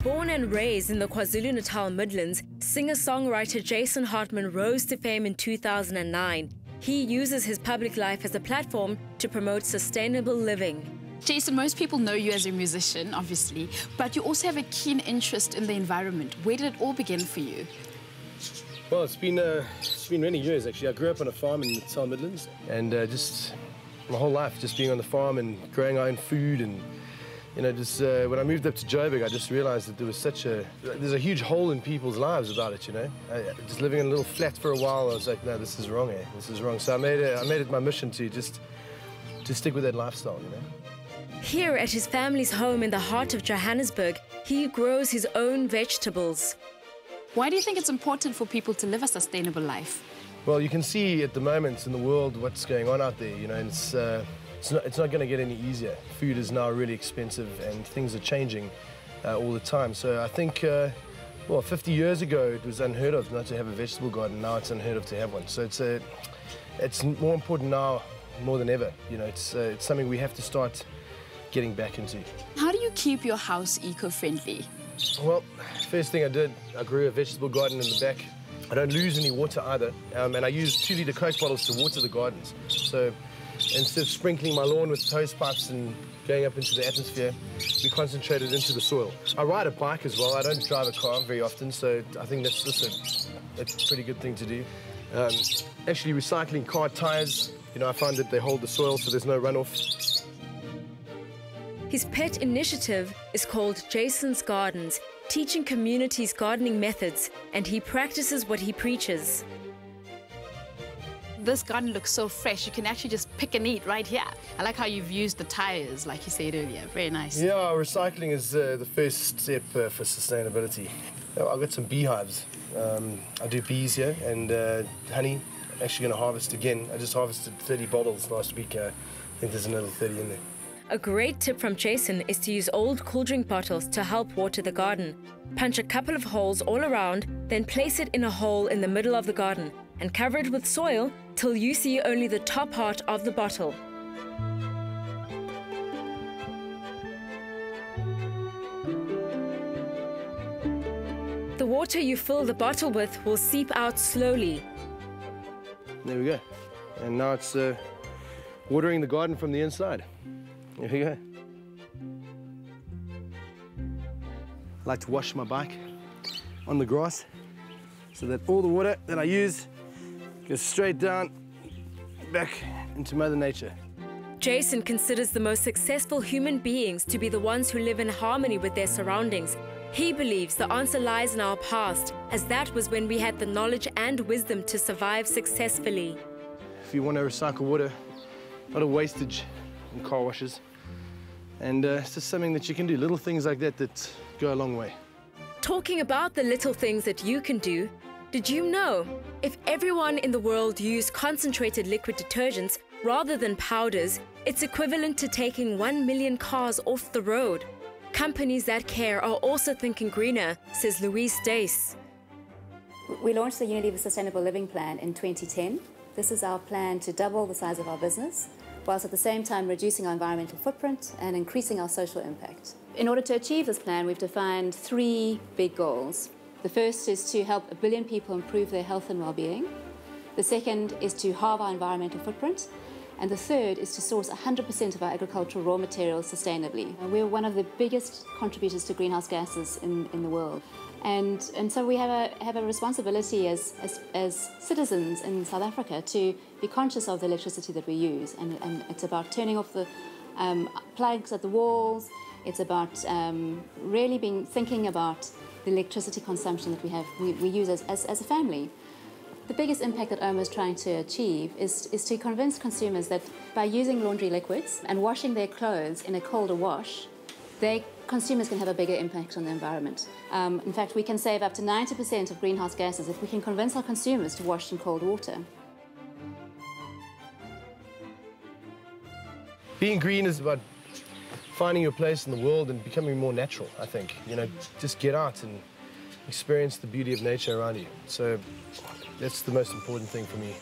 Born and raised in the KwaZulu-Natal midlands, singer-songwriter Jason Hartman rose to fame in 2009. He uses his public life as a platform to promote sustainable living. Jason, most people know you as a musician, obviously, but you also have a keen interest in the environment. Where did it all begin for you? Well, it's been many years, actually. I grew up on a farm in the Natal Midlands, and just my whole life just being on the farm and growing our own food. And just when I moved up to Johannesburg, I just realized that there's a huge hole in people's lives about it, Just living in a little flat for a while, I was like, no, this is wrong, This is wrong. So I made it my mission to just stick with that lifestyle, Here at his family's home in the heart of Johannesburg, he grows his own vegetables. Why do you think it's important for people to live a sustainable life? Well, you can see at the moment in the world what's going on out there, and it's not going to get any easier. Food is now really expensive and things are changing all the time. So I think, 50 years ago it was unheard of not to have a vegetable garden. Now it's unheard of to have one. So it's more important now more than ever. It's something we have to start getting back into. How do you keep your house eco-friendly? Well, first thing I did, I grew a vegetable garden in the back. I don't lose any water either, and I use 2-litre Coke bottles to water the gardens. So instead of sprinkling my lawn with hose pipes and going up into the atmosphere, we concentrate it into the soil. I ride a bike as well. I don't drive a car very often, so I think that's also a pretty good thing to do. Actually, recycling car tyres, I find that they hold the soil so there's no runoff. His pet initiative is called Jason's Gardens, teaching communities gardening methods, and he practices what he preaches. This garden looks so fresh. You can actually just pick and eat right here. I like how you've used the tires, like you said earlier. Very nice. Yeah, recycling is the first step for sustainability. I've got some beehives. I do bees here and honey. I'm actually going to harvest again. I just harvested 30 bottles last week. I think there's another 30 in there. A great tip from Jason is to use old cool drink bottles to help water the garden. Punch a couple of holes all around, then place it in a hole in the middle of the garden and cover it with soil till you see only the top part of the bottle. The water you fill the bottle with will seep out slowly. There we go. And now it's watering the garden from the inside. There we go. I like to wash my bike on the grass so that all the water that I use goes straight down back into Mother Nature. Jason considers the most successful human beings to be the ones who live in harmony with their surroundings. He believes the answer lies in our past, as that was when we had the knowledge and wisdom to survive successfully. If you want to recycle water, a lot of wastage in car washes. And it's just something that you can do, little things like that go a long way. Talking about the little things that you can do, did you know if everyone in the world used concentrated liquid detergents rather than powders, it's equivalent to taking 1 million cars off the road? Companies that care are also thinking greener, says Louise Duys. We launched the Unilever Sustainable Living Plan in 2010. This is our plan to double the size of our business, whilst at the same time reducing our environmental footprint and increasing our social impact. In order to achieve this plan, we've defined 3 big goals. The first is to help 1 billion people improve their health and well-being. The second is to halve our environmental footprint. And the third is to source 100% of our agricultural raw materials sustainably. And we're one of the biggest contributors to greenhouse gases in the world. And so we have a responsibility as citizens in South Africa to be conscious of the electricity that we use. And it's about turning off the plugs at the walls. It's about really thinking about the electricity consumption that we use as a family. The biggest impact that OMA is trying to achieve is to convince consumers that by using laundry liquids and washing their clothes in a colder wash, consumers can have a bigger impact on the environment. In fact, we can save up to 90% of greenhouse gases if we can convince our consumers to wash in cold water. Being green is about finding your place in the world and becoming more natural, I think. Just get out and experience the beauty of nature around you. So that's the most important thing for me.